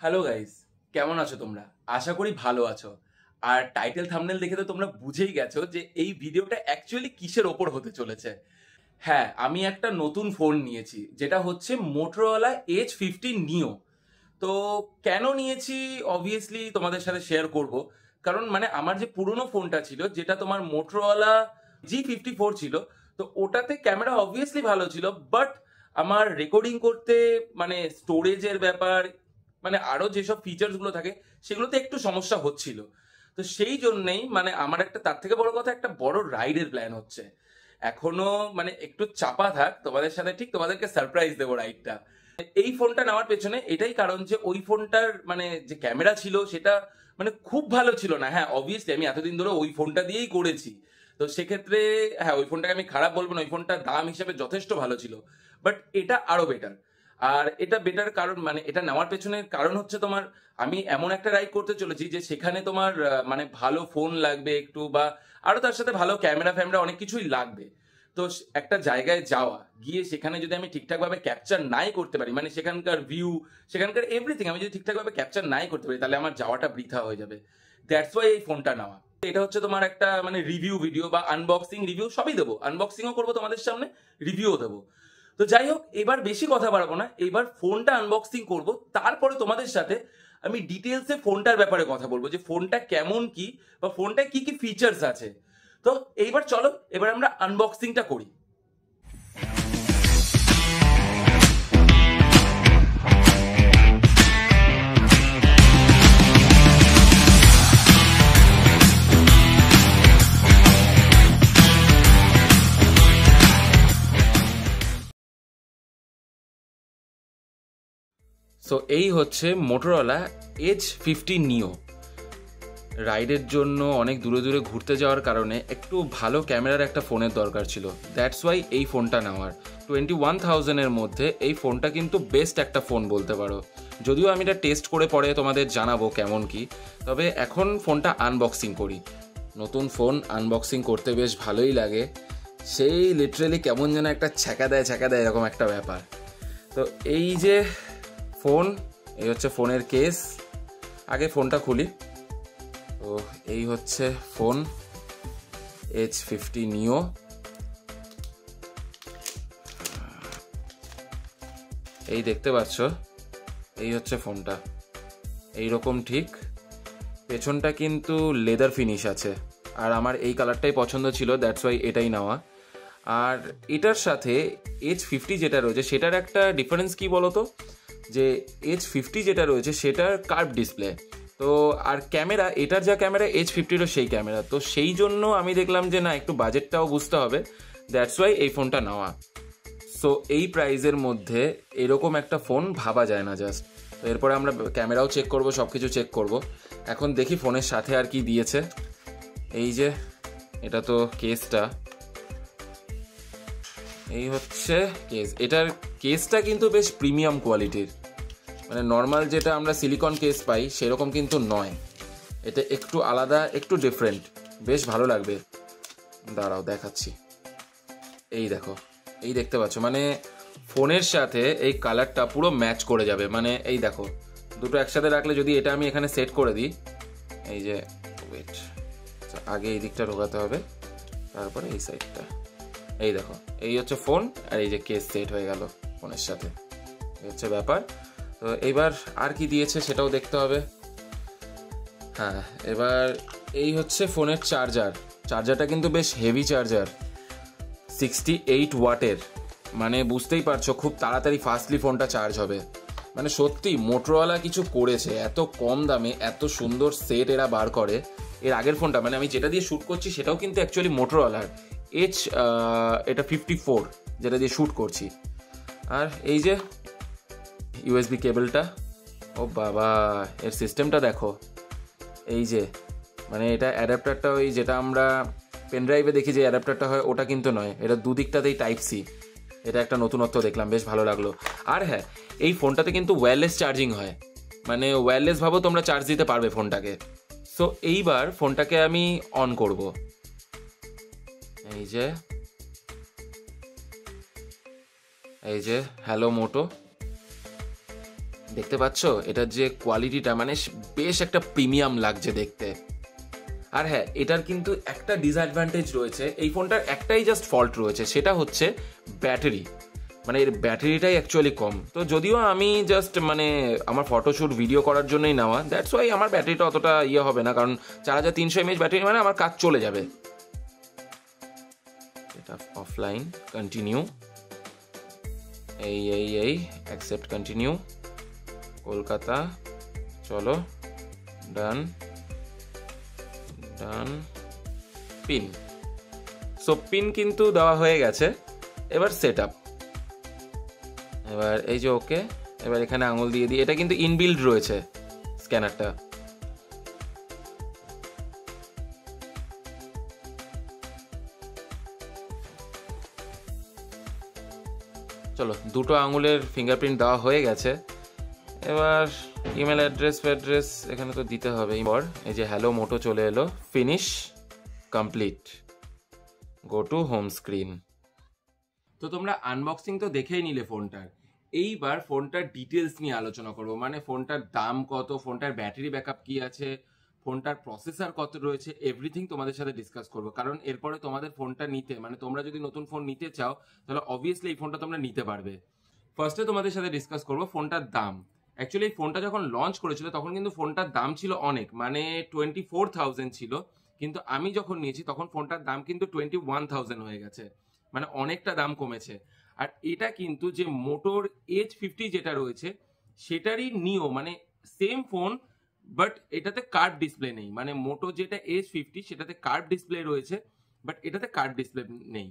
Hello guys, কেমন আছো তোমরা? আশা করি ভালো আছো। আর টাইটেল থাম্বনেল দেখে তো তোমরা বুঝেই গেছো যে এই ভিডিওটা অ্যাকচুয়ালি কিসের ওপর হতে চলেছে। হ্যাঁ, আমি একটা নতুন ফোন নিয়েছি, যেটা হচ্ছে মোটরোলা H50 নিও। তো কেন নিয়েছি অবভিয়াসলি তোমাদের সাথে শেয়ার করব। কারণ মানে আমার যে পুরনো ফোনটা ছিল, যেটা তোমার মোটরোলা G54 ছিল, তো ওটাতে ক্যামেরা অবভিয়াসলি ভালো ছিল, বাট আমার রেকর্ডিং করতে মানে স্টোরেজের ব্যাপার, মানে আরো যেসব ফিচার্স গুলো থাকে সেগুলোতে একটু সমস্যা হচ্ছিল। তো সেই জন্যেই মানে আমার একটা, তার থেকে বড় কথা, একটা বড় রাইডের প্ল্যান হচ্ছে। এখনো মানে একটু চাপা থাক, তোমাদের সাথে ঠিক তোমাদেরকে সারপ্রাইজ দেবো রাইডটা। এই ফোনটা নেওয়ার পেছনে এটাই কারণ যে ওই ফোনটার মানে যে ক্যামেরা ছিল সেটা মানে খুব ভালো ছিল না। হ্যাঁ, অবভিয়াসলি আমি এতদিন ধরে ওই ফোনটা দিয়েই করেছি, তো সেক্ষেত্রে হ্যাঁ, ওই ফোনটাকে আমি খারাপ বলবো না, ওই ফোনটার দাম হিসেবে যথেষ্ট ভালো ছিল। বাট এটা আরো বেটার। আর এটা বেটার কারণ মানে এটা নেওয়ার পেছনে কারণ হচ্ছে তোমার, আমি এমন একটা রাইড করতে চলেছি যে সেখানে তোমার মানে ভালো ফোন লাগবে একটু, বা আরো তার সাথে ভালো ক্যামেরা ফ্যামেরা অনেক কিছুই লাগবে। তো একটা জায়গায় যাওয়া, গিয়ে সেখানে যদি আমি ঠিকঠাক ভাবে ক্যাপচার নাই করতে পারি, মানে সেখানকার ভিউ, সেখানকার এভরিথিং আমি যদি ঠিকঠাক ভাবে ক্যাপচার নাই করতে পারি, তাহলে আমার যাওয়াটা বৃথা হয়ে যাবে। দ্যাটস ওয়াই এই ফোনটা নেওয়া। এটা হচ্ছে তোমার একটা মানে রিভিউ ভিডিও বা আনবক্সিং রিভিউ সবই দেবো, আনবক্সিংও করবো তোমাদের সামনে, রিভিউও দেবো। তো যাই হোক, এবার বেশি কথা বাড়াবো না, এবার ফোনটা আনবক্সিং করব, তারপরে তোমাদের সাথে আমি ডিটেলসে ফোনটার ব্যাপারে কথা বলবো, যে ফোনটা কেমন কি বা ফোনটায় কি কি ফিচার্স আছে। তো এইবার চলো, এবার আমরা আনবক্সিংটা করি। সো এই হচ্ছে মোটরোলা H50 নিও। রাইডের জন্য অনেক দূরে দূরে ঘুরতে যাওয়ার কারণে একটু ভালো ক্যামেরার একটা ফোনের দরকার ছিল, দ্যাটস ওয়াই এই ফোনটা নেওয়ার। 21,000-এর মধ্যে এই ফোনটা কিন্তু বেস্ট একটা ফোন বলতে পারো। যদিও আমি এটা টেস্ট করে পরে তোমাদের জানাবো কেমন কি, তবে এখন ফোনটা আনবক্সিং করি। নতুন ফোন আনবক্সিং করতে বেশ ভালোই লাগে, সেই লিটারেলি কেমন যেন একটা ছ্যাঁকা দেয় এরকম একটা ব্যাপার। তো এই যে ফোন, এই হচ্ছে ফোনের কেস। আগে ফোনটা খুলি। তো এই হচ্ছে ফোন H50 নিও। এই দেখতে পাচ্ছ, এই হচ্ছে ফোনটা, এইরকম ঠিক। পেছনটা কিন্তু লেদার ফিনিশ আছে, আর আমার এই কালারটাই পছন্দ ছিল, দ্যাটস ওয়াই এটাই নেওয়া। আর এটার সাথে H50 যেটা রয়েছে সেটার একটা ডিফারেন্স কি বলতো, যে H50 যেটা রয়েছে সেটার কার্ভ ডিসপ্লে, তো আর ক্যামেরা, এটার যা ক্যামেরা H50-রও সেই ক্যামেরা। তো সেই জন্য আমি দেখলাম যে না, একটু বাজেটটাও বুঝতে হবে, দ্যাটস ওয়াই এই ফোনটা নেওয়া। সো এই প্রাইজের মধ্যে এরকম একটা ফোন ভাবা যায় না জাস্ট। তো এরপরে আমরা ক্যামেরাও চেক করব, সব কিছু চেক করব। এখন দেখি ফোনের সাথে আর কি দিয়েছে। এই যে এটা তো কেসটা, এই হচ্ছে কেস। এটার কেসটা কিন্তু বেশ প্রিমিয়াম কোয়ালিটির, মানে নর্মাল যেটা আমরা সিলিকন কেস পাই সেরকম কিন্তু নয়, এটা একটু আলাদা, একটু ডিফারেন্ট, বেশ ভালো লাগবে। দাঁড়াও দেখাচ্ছি। এই দেখো, এই দেখতে পাচ্ছ, মানে ফোনের সাথে এই কালারটা পুরো ম্যাচ করে যাবে। মানে এই দেখো, দুটো একসাথে রাখলে যদি এটা আমি এখানে সেট করে দিই, এই যে ওয়েট, আগে এই দিকটা ঢোকাতে হবে, তারপরে এই সাইডটা। এই দেখো, এই হচ্ছে ফোন, আর এই যে কেস সেট হয়ে গেল ফোনের সাথে, এই হচ্ছে ব্যাপার। তো এবার আর কি দিয়েছে সেটাও দেখতে হবে। হ্যাঁ, এবার এই হচ্ছে ফোনের চার্জার। চার্জারটা কিন্তু বেশ হেভি চার্জার, 68 ওয়াটের। মানে বুঝতেই পারছো খুব তাড়াতাড়ি ফাস্টলি ফোনটা চার্জ হবে। মানে সত্যি মোটরোলা কিছু করেছে, এত কম দামে এত সুন্দর সেট এরা বার করে। এর আগের ফোনটা, মানে আমি যেটা দিয়ে শ্যুট করছি সেটাও কিন্তু অ্যাকচুয়ালি মোটরোলার এটা 54, যেটা দিয়ে শ্যুট করছি। আর এই যে ইউএসবি কেবলটা, ও বাবা, এর সিস্টেমটা দেখো। এই যে মানে এটা অ্যাডাপ্টারটা, ওই যেটা আমরা পেন ড্রাইভে দেখি যে অ্যাডাপ্টারটা হয়, ওটা কিন্তু নয়, এটা দুদিকটাতেই টাইপ সি। এটা একটা নতুনত্ব দেখলাম, বেশ ভালো লাগলো। আর হ্যাঁ, এই ফোনটাতে কিন্তু ওয়্যারলেস চার্জিং হয়, মানে ওয়্যারলেস ভাবেও তোমরা চার্জ দিতে পারবে ফোনটাকে। সো এইবার ফোনটাকে আমি অন করব। এই যে হ্যালো মোটো, দেখতে পাচ্ছ এটার যে কোয়ালিটিটা, মানে বেশ একটা প্রিমিয়াম লাগছে দেখতে। আর হ্যাঁ, এটার কিন্তু একটা ডিসঅ্যাডভান্টেজ রয়েছে, এই ফোনটার একটাই জাস্ট ফল্ট রয়েছে, সেটা হচ্ছে ব্যাটারি। মানে এর ব্যাটারিটাই অ্যাকচুয়ালি কম। তো যদিও আমি জাস্ট মানে আমার ফটোশ্যুট ভিডিও করার জন্যই নেওয়া, দ্যাটস ওয়াই আমার ব্যাটারিটা অতটা ইয়ে হবে না, কারণ 4300 mAh ব্যাটারি মানে আমার কাজ চলে যাবে। এটা অফলাইন, কন্টিনিউ, এই অ্যাকসেপ্ট, কন্টিনিউ, কলকাতা, চলো, ডান, পিন। সো পিন কিন্তু দেওয়া হয়ে গেছে, এবার সেট আপ। এবার এই যে ওকে, এবার এখানে আঙুল দিয়ে দিই, এটা কিন্তু ইনবিল্ড রয়েছে স্ক্যানারটা। চলো, দুটো আঙুলের ফিঙ্গারপ্রিন্ট দেওয়া হয়ে গেছে। এবার ইমেল অ্যাড্রেস এখানে তো দিতে হবে। এবার এই যে হ্যালো মোটো চলে এলো, finish, complete, go to home screen. তো তোমরা আনবক্সিং তো দেখেই নিলে ফোনটার, এইবার ফোনটার ডিটেলস নিয়ে আলোচনা করবো। মানে ফোনটার দাম কত, ফোনটার ব্যাটারি ব্যাকআপ কি আছে, ফোনটার প্রসেসর কত রয়েছে, এভরিথিং তোমাদের সাথে ডিসকাস করবো। কারণ এরপরে তোমাদের ফোনটা নিতে, মানে তোমরা যদি নতুন ফোন নিতে চাও তাহলে অবভিয়াসলি এই ফোনটা তোমরা নিতে পারবে। ফার্স্টে তোমাদের সাথে ডিসকাস করবো ফোনটার দাম। অ্যাকচুয়ালি এই ফোনটা যখন লঞ্চ করেছিল তখন কিন্তু ফোনটার দাম ছিল অনেক, মানে 24,000 ছিল, কিন্তু আমি যখন নিয়েছি তখন ফোনটার দাম কিন্তু 21,000 হয়ে গেছে, মানে অনেকটা দাম কমেছে। আর এটা কিন্তু যে মোটোর H50 যেটা রয়েছে সেটারই নিও, মানে সেম ফোন, বাট এটাতে কার্ভ ডিসপ্লে নেই। মানে মোটো যেটা H50 সেটাতে কার্ভ ডিসপ্লে রয়েছে, বাট এটাতে কার্ভ ডিসপ্লে নেই।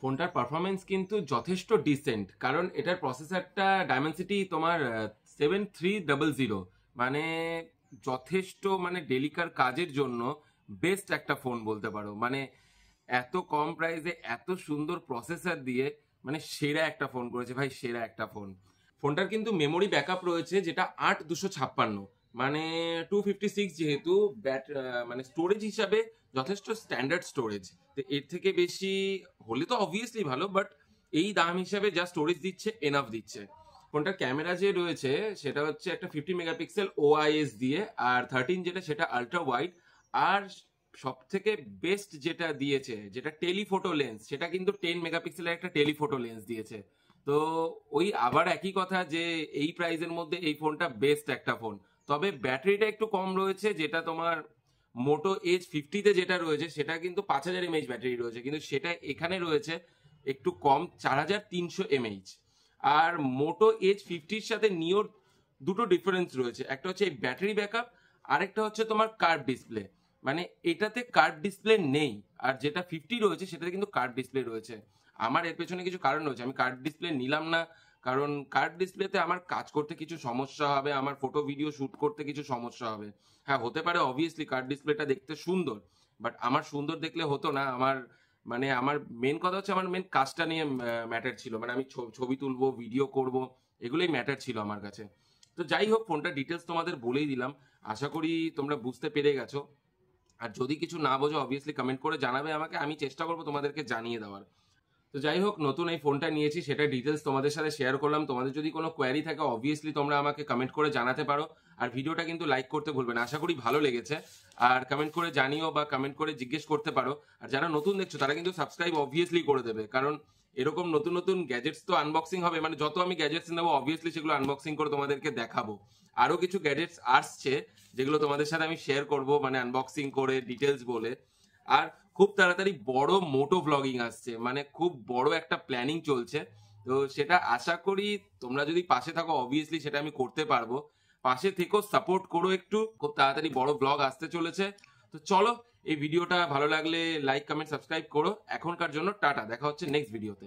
ফোনটার পারফরমেন্স কিন্তু যথেষ্ট ডিসেন্ট, কারণ এটার প্রসেসরটা ডায়মেনসিটি তোমার 7300, মানে যথেষ্ট, মানে ডেলিকার কাজের জন্য বেস্ট একটা ফোন বলতে পারো। মানে এত কম প্রাইসে এত সুন্দর প্রসেসর দিয়ে মানে সেরা একটা ফোন করেছে ভাই, সেরা একটা ফোন। ফোনটার কিন্তু মেমোরি ব্যাকআপ রয়েছে যেটা 8256, মানে 256, যেহেতু মানে স্টোরেজ হিসাবে যথেষ্ট স্ট্যান্ডার্ড স্টোরেজ। তো এর থেকে বেশি হলে তো অবভিয়াসলি ভালো, বাট এই দাম হিসাবে যা স্টোরেজ দিচ্ছে এনাফ দিচ্ছে। ফোনটার ক্যামেরা যে রয়েছে সেটা হচ্ছে একটা 50 মেগাপিক্সেল OIS দিয়ে, আর 13 যেটা সেটা আলট্রা ওয়াইড, আর সব থেকে বেস্ট যেটা দিয়েছে যেটা টেলিফোটো লেন্স, সেটা কিন্তু 10 মেগাপিক্সেলের একটা টেলিফোটো লেন্স দিয়েছে। তো ওই আবার একই কথা যে এই প্রাইসের মধ্যে এই ফোনটা বেস্ট একটা ফোন। তবে ব্যাটারিটা একটু কম রয়েছে, যেটা তোমার মোটো H50 তে যেটা রয়েছে সেটা কিন্তু 5000 mAh ব্যাটারি রয়েছে, কিন্তু সেটা এখানে রয়েছে একটু কম, 4300 mAh। আর মোটো H50-র সাথে নিওর দুটো ডিফারেন্স রয়েছে, একটা হচ্ছে এই ব্যাটারি ব্যাকআপ, আরেকটা হচ্ছে তোমার কার্ভ ডিসপ্লে। মানে এটাতে কার্ভ ডিসপ্লে নেই, আর যেটা 50 রয়েছে সেটাতে কিন্তু কার্ভ ডিসপ্লে রয়েছে। আমার এর পেছনে কিছু কারণ রয়েছে, আমি কার্ভ ডিসপ্লে নিলাম না, কারণ কার্ভ ডিসপ্লেতে আমার কাজ করতে কিছু সমস্যা হবে, আমার ফটো ভিডিও শুট করতে কিছু সমস্যা হবে। হ্যাঁ, হতে পারে অবভিয়াসলি কার্ভ ডিসপ্লেটা দেখতে সুন্দর, বাট আমার সুন্দর দেখলে হতো না। আমার মানে আমার মেন কথা হচ্ছে আমার মেন কাজটা নিয়ে ম্যাটার ছিল, মানে আমি ছবি তুলবো, ভিডিও করব, এগুলোই ম্যাটার ছিল আমার কাছে। তো যাই হোক, ফোনটা ডিটেলস তোমাদের বলেই দিলাম, আশা করি তোমরা বুঝতে পেরে গেছো। আর যদি কিছু না বোঝো অবভিয়াসলি কমেন্ট করে জানাবে আমাকে, আমি চেষ্টা করবো তোমাদেরকে জানিয়ে দেওয়ার। তো যাই হোক, নতুন এই ফোনটা নিয়েছি সেটা ডিটেলস তোমাদের সাথে শেয়ার করলাম। তোমাদের যদি কোনো কোয়ারি থাকে অবভিয়াসলি তোমরা আমাকে কমেন্ট করে জানাতে পারো। আর ভিডিওটা কিন্তু লাইক করতে ভুলবে না, আশা করি ভালো লেগেছে। আর কমেন্ট করে জানিও বা কমেন্ট করে জিজ্ঞেস করতে পারো। আর যারা নতুন দেখছো তারা কিন্তু সাবস্ক্রাইব অবভিয়াসলি করে দেবে, কারণ এরকম নতুন নতুন গ্যাজেটস তো আনবক্সিং হবে, মানে যত আমি গ্যাজেটস নেবো অবভিয়াসলি সেগুলো আনবক্সিং করে তোমাদেরকে দেখাবো। আরো কিছু গ্যাজেটস আসছে যেগুলো তোমাদের সাথে আমি শেয়ার করব, মানে আনবক্সিং করে ডিটেলস বলে। আর খুব তাড়াতাড়ি বড় মোটো ব্লগিং আসছে, মানে খুব বড় একটা প্ল্যানিং চলছে। তো সেটা আশা করি তোমরা যদি পাশে থাকো অবভিয়াসলি সেটা আমি করতে পারবো। পাশে থেকেও সাপোর্ট করো একটু, খুব তাড়াতাড়ি বড় ব্লগ আসতে চলেছে। তো চলো, এই ভিডিওটা ভালো লাগলে লাইক, কমেন্ট, সাবস্ক্রাইব করো। এখনকার জন্য টাটা, দেখা হচ্ছে নেক্সট ভিডিওতে।